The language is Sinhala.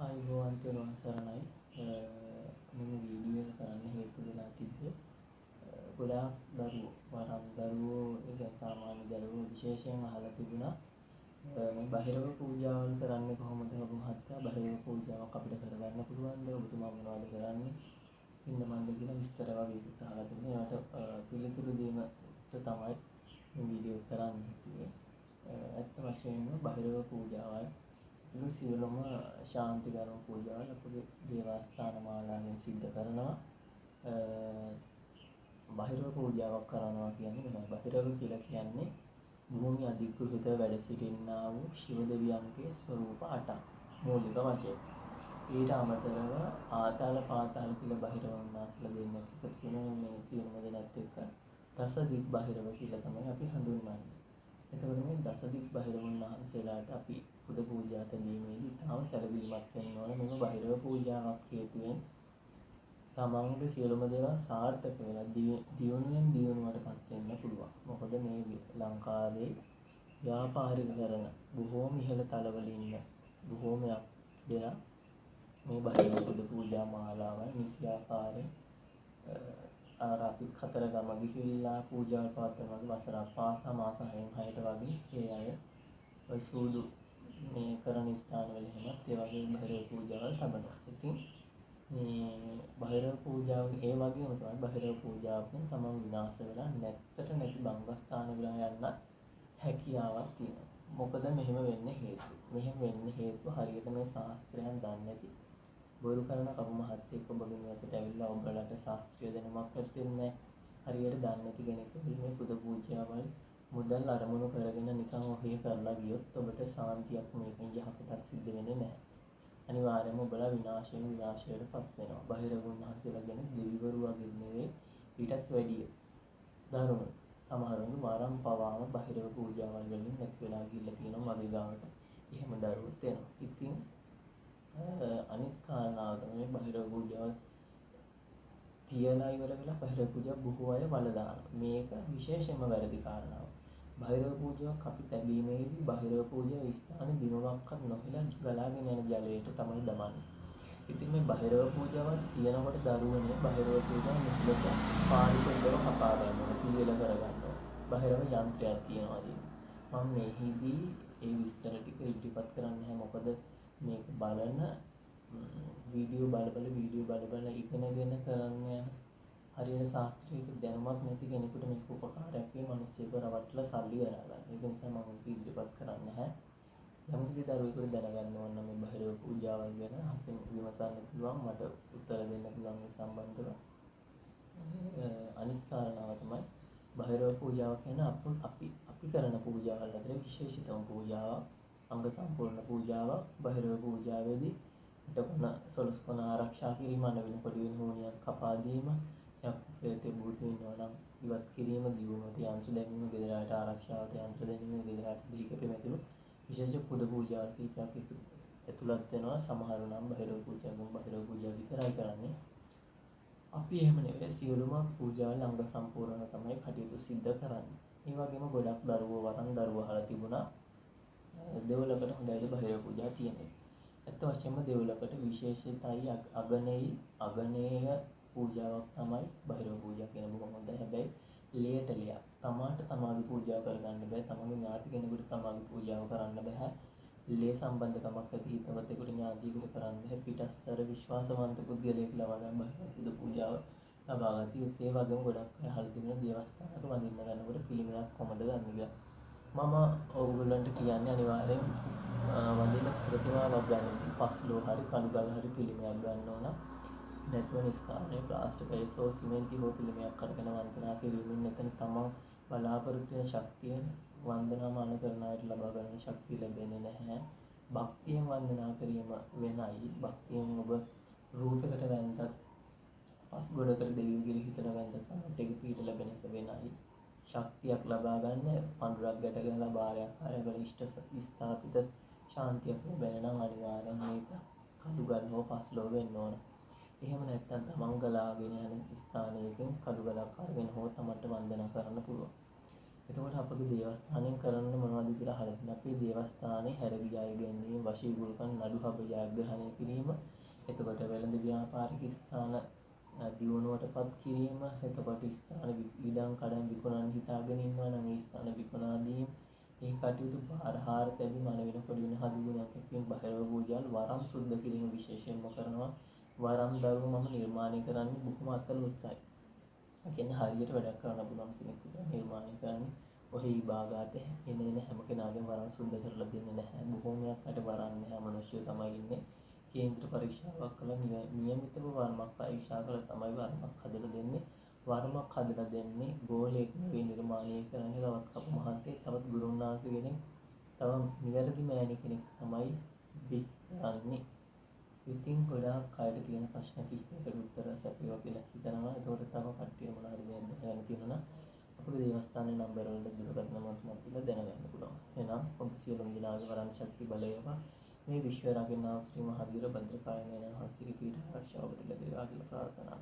ආයුබෝවන් තෙරුවන් සරණයි. මේ වීඩියෝ එක කරන්න හේතු වෙලා තිබ්බේ ගොඩාක් දරුවෝ වරම් දරුවෝ ඒ සාමාන්‍ය දරුවෝ විශේෂයෙන් අහලා තිබුණා මේ බහිරව පූජාවල් කරන්නේ කොහොමද ඔබ මහත්තයා බහිරව පූජාවක් අපිට කරගන්න පුළුවන්ද ඔබතුමා මොනවද කරන්නේ ඉන්න මන්ද කියලා විස්තර වගේ අහලා තිබුණා. ඒකට පිළිතුරු දීමට තමයි මේ වීඩියෝ කරන්න හිතුවේ. ඇත්ත වශයෙන්ම බහිරව පූජාවල් සියලුම ශාන්ති කර්ම පූජාවල් අපගේ දේවස්ථාන මාලාවෙන් සිද්ධ කරනවා. බහිරව පූජාවක් කරනවා කියන්නේ මොනවද? බහිරව කියලා කියන්නේ භූමිය අධිග්‍රහිත වැඩ සිටින්නා වූ ශිව දෙවියන්ගේ ස්වරූප 8ක් මූලික වශයෙන්. ඊට අමතරව ආතාල පාතාල කියලා බහිරව වහන්සේලා දෙන්නෙක් එකතු වෙන මේ සියලුම දෙනාත් එක්ක දසදික් බහිරව කියලා තමයි අපි හඳුන්වන්නේ. එතකොට මේ දසදික් බහිරවුන් වහන්සේලාට අපි පුද පූජා තැබීමේදී තාම සැලකිලිමත් වෙන්න ඕන. මෙම බහිරව පූජාවක් හේතුවෙන් තමන්ගේ සියලුම දේවල් සාර්ථක වෙලා දියුණුවෙන් දියුණුවටපත් වෙන්න පුළුවන්. මොකද මේ ලංකාවේ ව්‍යාපාරික කරන බොහෝම ඉහළ තලවල ඉන්න බොහෝමයක් දෙනා මේ බහිරව පුද පූජා මාලාවයි නිසි ආකාරයෙන් අපි කතරගම ගිහිල්ලා පූජා පවත්වනවා වසරක් පාසා මාස 6ට වගේ ඒ අය ඔය සූදු මේ කරන ස්ථානවල එහෙමත් ඒ වගේ බහිරව පූජාවල් තබනවා. ඉතින් මේ බහිරව පූජාව ඒ වගේම තමයි බහිරව පූජාවෙන් තමන් විනාශ වෙලා නැති බංගස්ථාන වල යන්න හැකියාවක් තියෙනවා. මොකද මෙහෙම වෙන්නේ හේතුව. මෙහෙම වෙන්නේ හේතුව හරියට මේ ශාස්ත්‍රයන් දන්නේ නැති බොරු කරන කපු මහත්තයෙක් ඔබ මිනිහට ඇවිල්ලා ඔබලට ශාස්ත්‍රීය දැනුමක් දෙන්නේ හරියට දන්නේ නැති කෙනෙක් මේ පුද පූජාවල් මුදල් අරමුණු කරගෙන නිකන් ඔහේ කරලා ගියොත් ඔබට සාන්තියක් මේකෙන් යහපතක් සිද්ධ වෙන්නේ නැහැ. අනිවාර්යයෙන්ම ඔබලා විනාශයටපත් වෙනවා. බහිරවුන් වහන්සේලා ගැන දෙවිවරු වගේ නෙවෙයි ඊටත් වැඩිය දරුණු සමහරුන් වරම් පවාම බහිරව පූජාවල් වලින් නැති වෙලා ගිහිල්ලා තියෙනවා මගේ ගාවට. එහෙම දරුවොත් එනවා. ඉතින් අනිත් කාරණාව තමයි බහිරව පූජාව තියලා ඉවර වෙලා බහිරව පූජා බොහෝ අය වල දානවා. මේක විශේෂයෙන්ම වැරදි කාරණාවක්. බහිරව පූජාවක් අපි තැබීමේදී බහිරව පූජා ස්ථාන බිමවක්වත් නොහිලා ගලාගෙන යන ජලයට තමයි දමන්නේ. ඉතින් මේ බහිරව පූජාවක් තියනකොට දරුවනේ බහිරව පූජාව නිසලක පාරිශුද්ධව කපා ගන්නවා, පිළිවෙල කරගන්නවා. බහිරව යන්ත්‍රයක් තියනවා ඉතින්. මම මේහිදී ඒ විස්තර ටික ඉදිරිපත් කරන්නේ නැහැ. මොකද මේක බලන වීඩියෝ බල ඉගෙනගෙන කරන්න යන හරියට ශාස්ත්‍රීය දැනුමක් නැති කෙනෙකුට මේක උපකාරයක් වෙයි. මිනිස්සුන්ව රවට්ටලා සල්ලි ගන්න ගන්න. ඒක නිසා මම මේක ඉදිරිපත් කරන්නේ නැහැ. යම් කිසි දරුවෙකුට දැනගන්න ඕන නම් මේ බහිරව පූජාවල් ගැන අපෙන් විමසන්න පුළුවන්. මට උත්තර දෙන්න පුළුවන් මේ සම්බන්ධව. අනිත් කාරණාව තමයි බහිරව පූජාව කියන්නේ අපි කරන පූජාවල් අතර විශේෂිතම පූජාවක්. අංග සම්පූර්ණ පූජාවක් බහිරව පූජාවේදී හිටපොන සොළොස් කොන ආරක්ෂා කිරීම වෙනකොට වෙන හෝනියක් කපා දීම යක් ප්‍රේතේ භූත වෙනවා නම් ඉවත් කිරීම දියුණුවට යන්සු දැමීම ගෙදරට ආරක්ෂාවට යන්ත්‍ර දැමීම ගෙදරට දීකපෙ මෙතුළු විශේෂ පුද පූජාවල් කීපයක් ඇතුළත් වෙනවා. සමහර නම් බහිරව පූජා විතරයි කරන්නේ. අපි එහෙම නෙවෙයි සියලුම පූජාවල් අංග සම්පූර්ණ තමයි කටයුතු සිද්ධ කරන්නේ. ඒ වගේම ගොඩක් දරුවෝ අහලා තිබුණා දෙවලකට හොඳයි බහිරව පූජා තියෙනවා. ඇත්ත වශයෙන්ම දෙවලකට විශේෂිතයි අගනේය පූජාවක් තමයි බහිරව පූජා කියන බොහොම හොඳයි. හැබැයි ලේට ලයක් තමාට තමාගේ පූජා කරගන්න බෑ. තමගේ ඥාති කෙනෙකුට තමාගේ පූජාව කරන්න බෑ. ලේ සම්බන්ධකමක් ඇති හිතවතෙකුට ඥාතියෙකුට කරන්න බෑ. පිටස්තර විශ්වාසවන්ත පුද්ගලයෙක් ලබා ගන්න බහිරව පූජාව ලබා ගන්න. ඒ වගේම ගොඩක් අය අහලා තිබුණා දේවස්ථානක වඳින්න ගන්නකොට පිළිමයක් කොහමද ගන්න කියලා. මම ඔයගොල්ලන්ට කියන්නේ අනිවාර්යෙන් වඳින ප්‍රතිමාවක් ගන්න පස්ලෝ හරි කළුගල් හරි පිළිමයක් ගන්න ඕන. නැත්නම් නිස්කාරණේ ප්ලාස්ටික් පෙරසෝ සිමෙන්ති හෝ පිළිමයක් කරගෙන වන්දනා කිරීමෙන් එතන තමන් බලාපොරොත්තු වෙන ශක්තිය වන්දනාමාන කරන අයට ලබා ගන්න ශක්තිය ලැබෙන්නේ නැහැ. භක්තියෙන් වන්දනා කිරීම වෙනයි. භක්තියෙන් ඔබ රූපයකට වැන්දත් පස් ගොඩකට දෙවියන්ගේ හිතන වැන්දත් තමයි ඒක පිට ලැබෙන එක වෙනයි. ශක්තියක් ලබා ගන්න පඳුරක් ගැට ගහලා බාරයක් ආරවල ඉෂ්ට ස්ථාපිත ශාන්තියක් ලැබෙන නම් අනිවාර්යෙන් මේක කඩුගල් හෝ පස්ලෝ වෙන්න ඕන. එහෙම නැත්නම් තමන් ගලාගෙන යන ස්ථානයකින් කඩුගලක් අරගෙන හෝ තමන්ට වන්දනා කරන්න පුළුවන්. එතකොට අපගේ දේවස්ථානයෙන් කරන්න මොනවද කියලා අහලා තියෙනවා. අපේ දේවස්ථානයේ හැරවි ජය ගැනීම, වශීගුරුකම් නඩු හබ ජයග්‍රහණය කිරීම, එතකොට වෙළඳ ව්‍යාපාරික ස්ථාන දියුණුවටපත් කිරීම, එතකොට ස්ථාන ඉඩම් කඩම් විකුණන්න හිතාගෙන ඉන්නවා නම් ඒ ස්ථාන විකුණා දීම, ඒ කටයුතු බාරහාර තැබීම, අන වෙන පොඩි වෙන හදිගුණයක් එක්කින් බහිරව පූජාවල් වරම් සුද්ධ කිරීම විශේෂයෙන්ම කරනවා. වරම් දරුව මම නිර්මාණය කරන්නේ බොහොම අතල උත්සාහයි. ඒ කියන්නේ හරියට වැඩක් කරන්න පුළුවන් කෙනෙක් විතර නිර්මාණය කරන්නේ. ඔහි විභාගات එන හැම කෙනාගේම වරම් සුද්ධ කරලා දෙන්නේ නැහැ. බොහෝමයක් අට වරන් නැහැ මිනිස්සු තමයි ඉන්නේ. කේන්ද්‍ර පරීක්ෂාවක් කළා නියමිතව වර්මක් පරීක්ෂා කළා තමයි වර්මක් හදලා දෙන්නේ. වර්මක් හදලා දෙන්නේ ගෝලයක් නෙවෙයි නිර්මාණය කරන්නේ තවත් කපු මහත්තයෙක්, තවත් ගුරුනාංශ කෙනෙක්, තව නිවැරදි මෑණි කෙනෙක් තමයි වික්රන්නේ. ඉතින් ගොඩාක් අයට තියෙන ප්‍රශ්න කිහිපයකට උත්තර සැපයුවා කියලා හිතනවා. ඒකට තව කට්ටිය මොනවා හරි දෙයක් දැනගන්න තියෙනවා නම් අපේ දේවස්ථානයේ නම්බර වල දුරකථන මතක් කරලා දැනගන්න පුළුවන්. එහෙනම් ඔබ සියලුම දෙනාගේ වරම් ශක්තිය බලයවා මේ විශ්ව රකින්නා ශ්‍රී මහා වීර භද්‍රකාය වහන්සේගේ පීඨ ආරක්ෂාව ලැබේවා කියලා ප්‍රාර්ථනා